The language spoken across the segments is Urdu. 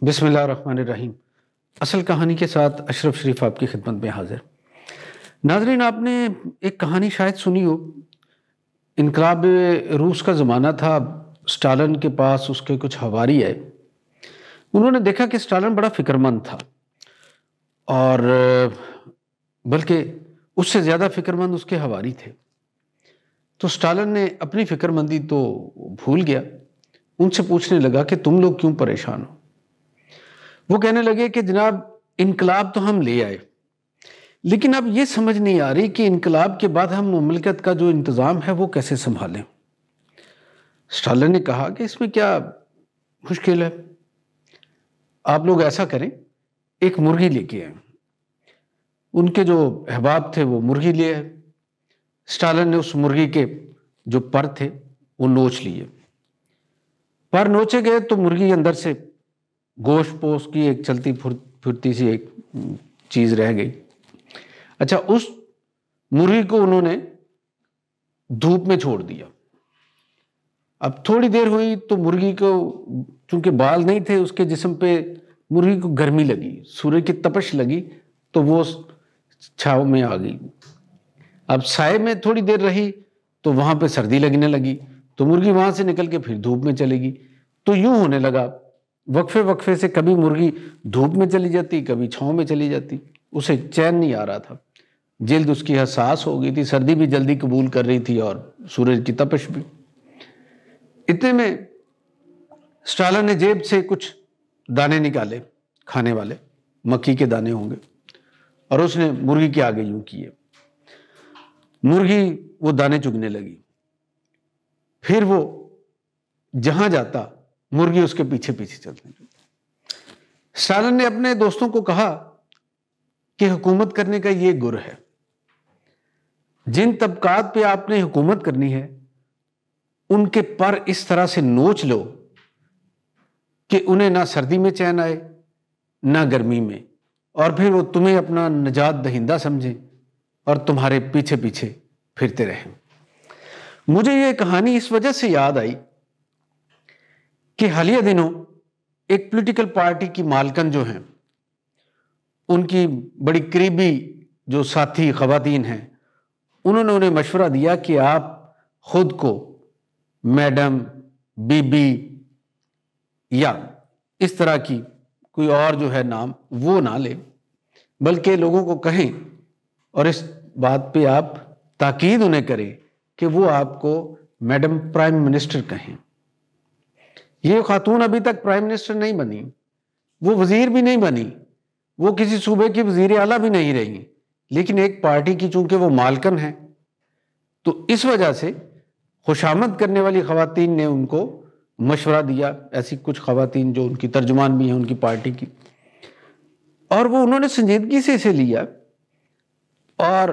بسم اللہ الرحمن الرحیم۔ اصل کہانی کے ساتھ اشرف شریف آپ کی خدمت میں حاضر۔ ناظرین، آپ نے ایک کہانی شاید سنی ہو۔ انقلاب روس کا زمانہ تھا، اسٹالن کے پاس اس کے کچھ ہواری آئے۔ انہوں نے دیکھا کہ اسٹالن بڑا فکر مند تھا، اور بلکہ اس سے زیادہ فکر مند اس کے ہواری تھے۔ تو اسٹالن نے اپنی فکر مندی تو بھول گیا، ان سے پوچھنے لگا کہ تم لوگ کیوں پریشان ہو؟ وہ کہنے لگے کہ جناب انقلاب تو ہم لے آئے، لیکن اب یہ سمجھ نہیں آ رہی کہ انقلاب کے بعد ہم مملکت کا جو انتظام ہے وہ کیسے سنبھالیں۔ اسٹالن نے کہا کہ اس میں کیا مشکل ہے، آپ لوگ ایسا کریں، ایک مرغی لے کے آئیں۔ ان کے جو احباب تھے وہ مرغی لے آئے۔ اسٹالن نے اس مرغی کے جو پر تھے وہ نوچ لیے۔ پر نوچے گئے تو مرغی اندر سے گوشت پوش کی ایک چلتی پھرتی سی ایک چیز رہ گئی۔ اچھا، اس مرغی کو انہوں نے دھوپ میں چھوڑ دیا۔ اب تھوڑی دیر ہوئی تو مرغی کو، چونکہ بال نہیں تھے اس کے جسم پہ، مرغی کو گرمی لگی، سورج کی تپش لگی، تو وہ چھاؤں میں آ گئی۔ اب سائے میں تھوڑی دیر رہی تو وہاں پہ سردی لگنے لگی، تو مرغی وہاں سے نکل کے پھر دھوپ میں چلے گی۔ تو یوں ہونے لگا، وقفے وقفے سے کبھی مرغی دھوپ میں چلی جاتی، کبھی چھاؤں میں چلی جاتی، اسے چین نہیں آ رہا تھا۔ جلد اس کی حساس ہو گئی تھی، سردی بھی جلدی قبول کر رہی تھی اور سورج کی تپش بھی۔ اتنے میں اسٹالن نے جیب سے کچھ دانے نکالے، کھانے والے مکی کے دانے ہوں گے، اور اس نے مرغی کے آگے یوں کیے۔ مرغی وہ دانے چگنے لگی، پھر وہ جہاں جاتا مرغی اس کے پیچھے پیچھے چلنے لگی۔ اسٹالن نے اپنے دوستوں کو کہا کہ حکومت کرنے کا یہ گر ہے، جن طبقات پہ آپ نے حکومت کرنی ہے ان کے پر اس طرح سے نوچ لو کہ انہیں نہ سردی میں چین آئے نہ گرمی میں، اور پھر وہ تمہیں اپنا نجات دہندہ سمجھیں اور تمہارے پیچھے پیچھے پھرتے رہیں۔ مجھے یہ کہانی اس وجہ سے یاد آئی کہ حالیہ دنوں ایک پولیٹیکل پارٹی کی مالکن جو ہیں، ان کی بڑی قریبی جو ساتھی خواتین ہیں، انہوں نے انہیں مشورہ دیا کہ آپ خود کو میڈم، بی بی یا اس طرح کی کوئی اور جو ہے نام وہ نہ لیں، بلکہ لوگوں کو کہیں اور اس بات پہ آپ تاکید انہیں کریں کہ وہ آپ کو میڈم پرائم منسٹر کہیں۔ یہ خاتون ابھی تک پرائم منسٹر نہیں بنی، وہ وزیر بھی نہیں بنی، وہ کسی صوبے کی وزیر اعلیٰ بھی نہیں رہی، لیکن ایک پارٹی کی چونکہ وہ مالکن ہے، تو اس وجہ سے خوشامد کرنے والی خواتین نے ان کو مشورہ دیا، ایسی کچھ خواتین جو ان کی ترجمان بھی ہیں ان کی پارٹی کی، اور وہ انہوں نے سنجیدگی سے اسے لیا۔ اور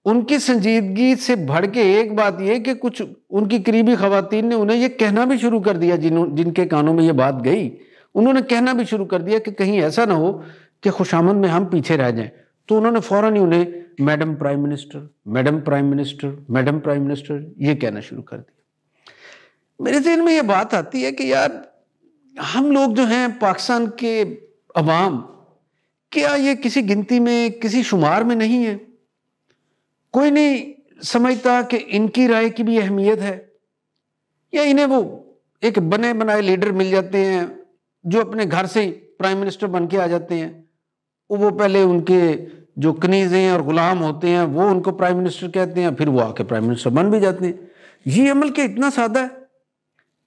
ان کی سنجیدگی سے بڑھ کے ایک بات یہ کہ کچھ ان کی قریبی خواتین نے انہیں یہ کہنا بھی شروع کر دیا، جن کے کانوں میں یہ بات گئی، انہوں نے کہنا بھی شروع کر دیا کہ کہیں ایسا نہ ہو کہ خوشامد میں ہم پیچھے رہ جائیں۔ تو انہوں نے فوراً ہی انہیں madam prime minister, madam prime minister, madam prime minister یہ کہنا شروع کر دیا۔ میرے ذہن میں یہ بات آتی ہے کہ یار، ہم لوگ جو ہیں پاکستان کے عوام، کیا یہ کسی گنتی میں، کسی شمار میں نہیں ہے؟ کوئی نہیں سمجھتا کہ ان کی رائے کی بھی اہمیت ہے، یا انہیں وہ ایک بنے بنائے لیڈر مل جاتے ہیں جو اپنے گھر سے ہی پرائم منسٹر بن کے آ جاتے ہیں، وہ پہلے ان کے جو کنیزیں اور غلام ہوتے ہیں وہ ان کو پرائم منسٹر کہتے ہیں، پھر وہ آ کے پرائم منسٹر بن بھی جاتے ہیں۔ یہ عمل کیا اتنا سادہ ہے؟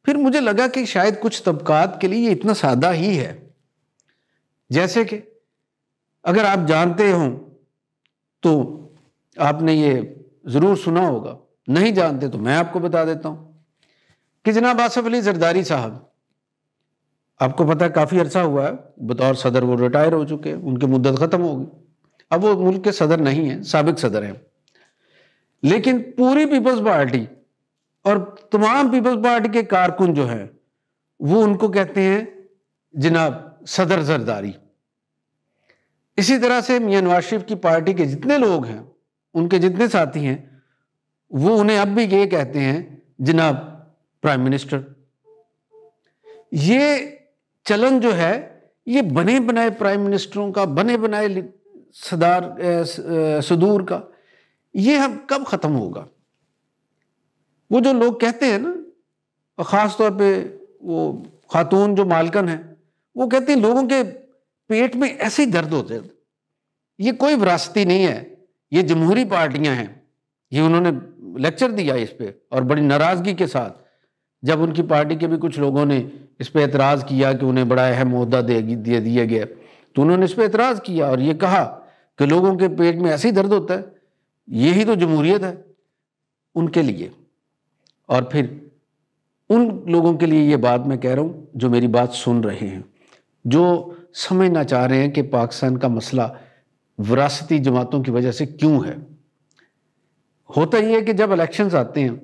پھر مجھے لگا کہ شاید کچھ طبقات کے لیے یہ اتنا سادہ ہی ہے، جیسے کہ اگر آپ جانتے ہوں تو آپ نے یہ ضرور سنا ہوگا، نہیں جانتے تو میں آپ کو بتا دیتا ہوں کہ جناب آصف علی زرداری صاحب، آپ کو پتہ ہے کافی عرصہ ہوا ہے بطور صدر وہ ریٹائر ہو چکے ہیں، ان کی مدت ختم ہو گئی، اب وہ ملک کے صدر نہیں ہیں، سابق صدر ہیں، لیکن پوری پیپلز پارٹی اور تمام پیپلز پارٹی کے کارکن جو ہیں وہ ان کو کہتے ہیں جناب صدر زرداری۔ اسی طرح سے میاں نواز شریف کی پارٹی کے جتنے لوگ ہیں، ان کے جتنے ساتھی ہیں، وہ انہیں اب بھی یہ کہتے ہیں جناب پرائم منسٹر۔ یہ چلن جو ہے یہ بنے بنائے پرائم منسٹروں کا، بنے بنائے صدور کا، یہ اب کب ختم ہوگا؟ وہ جو لوگ کہتے ہیں نا، اور خاص طور پہ وہ خاتون جو مالکن ہیں، وہ کہتے ہیں لوگوں کے پیٹ میں ایسے ہی درد ہوتے ہیں۔ یہ کوئی وراثتی نہیں ہے، یہ جمہوری پارٹیاں ہیں۔ یہ انہوں نے لیکچر دیا اس پہ، اور بڑی ناراضگی کے ساتھ، جب ان کی پارٹی کے بھی کچھ لوگوں نے اس پہ اعتراض کیا کہ انہیں بڑا اہم عہدہ دے دیا گیا، تو انہوں نے اس پہ اعتراض کیا اور یہ کہا کہ لوگوں کے پیٹ میں ایسے ہی درد ہوتا ہے، یہی تو جمہوریت ہے ان کے لیے۔ اور پھر ان لوگوں کے لیے یہ بات میں کہہ رہا ہوں جو میری بات سن رہے ہیں، جو سمجھنا چاہ رہے ہیں کہ پاکستان کا مسئلہ وراثتی جماعتوں کی وجہ سے کیوں ہے۔ ہوتا یہ ہے کہ جب الیکشنز آتے ہیں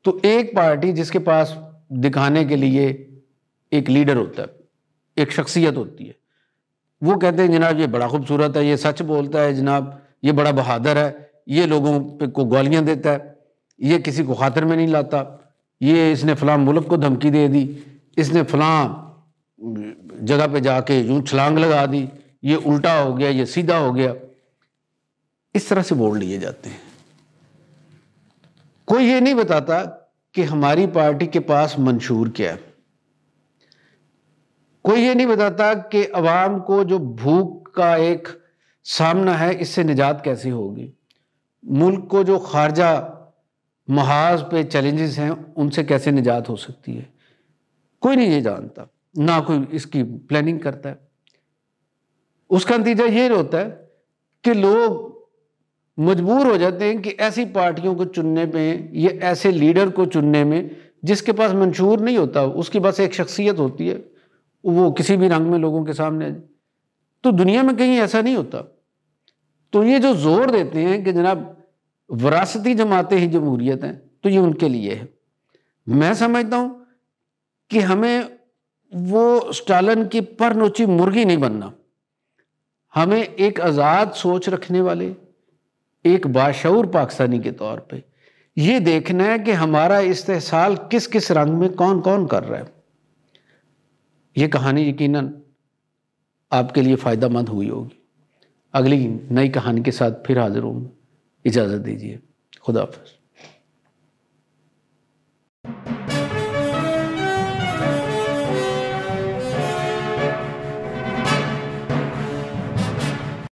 تو ایک پارٹی جس کے پاس دکھانے کے لیے ایک لیڈر ہوتا ہے، ایک شخصیت ہوتی ہے، وہ کہتے ہیں جناب یہ بڑا خوبصورت ہے، یہ سچ بولتا ہے، جناب یہ بڑا بہادر ہے، یہ لوگوں پہ کو گولیاں دیتا ہے، یہ کسی کو خاطر میں نہیں لاتا، یہ اس نے فلاں ملک کو دھمکی دے دی، اس نے فلاں جگہ پہ جا کے یوں چھلانگ لگا دی، یہ الٹا ہو گیا، یہ سیدھا ہو گیا۔ اس طرح سے ووٹ لیے جاتے ہیں۔ کوئی یہ نہیں بتاتا کہ ہماری پارٹی کے پاس منشور کیا ہے، کوئی یہ نہیں بتاتا کہ عوام کو جو بھوک کا ایک سامنا ہے اس سے نجات کیسے ہوگی، ملک کو جو خارجہ محاذ پہ چیلنجز ہیں ان سے کیسے نجات ہو سکتی ہے۔ کوئی نہیں یہ جانتا، نہ کوئی اس کی پلاننگ کرتا ہے۔ اس کا نتیجہ یہ ہوتا ہے کہ لوگ مجبور ہو جاتے ہیں کہ ایسی پارٹیوں کو چننے پہ یا ایسے لیڈر کو چننے میں جس کے پاس منشور نہیں ہوتا، اس کی بس ایک شخصیت ہوتی ہے، وہ کسی بھی رنگ میں لوگوں کے سامنے آ جائے۔ تو دنیا میں کہیں ایسا نہیں ہوتا۔ تو یہ جو زور دیتے ہیں کہ جناب وراثتی جماعتیں ہی جمہوریت ہیں، تو یہ ان کے لیے ہے۔ میں سمجھتا ہوں کہ ہمیں وہ اسٹالن کی پر نوچی مرغی نہیں بننا، ہمیں ایک آزاد سوچ رکھنے والے، ایک باشعور پاکستانی کے طور پہ یہ دیکھنا ہے کہ ہمارا استحصال کس کس رنگ میں کون کون کر رہا ہے۔ یہ کہانی یقیناً آپ کے لیے فائدہ مند ہوئی ہوگی۔ اگلی نئی کہانی کے ساتھ پھر حاضر ہوں، اجازت دیجیے، خدا حافظ۔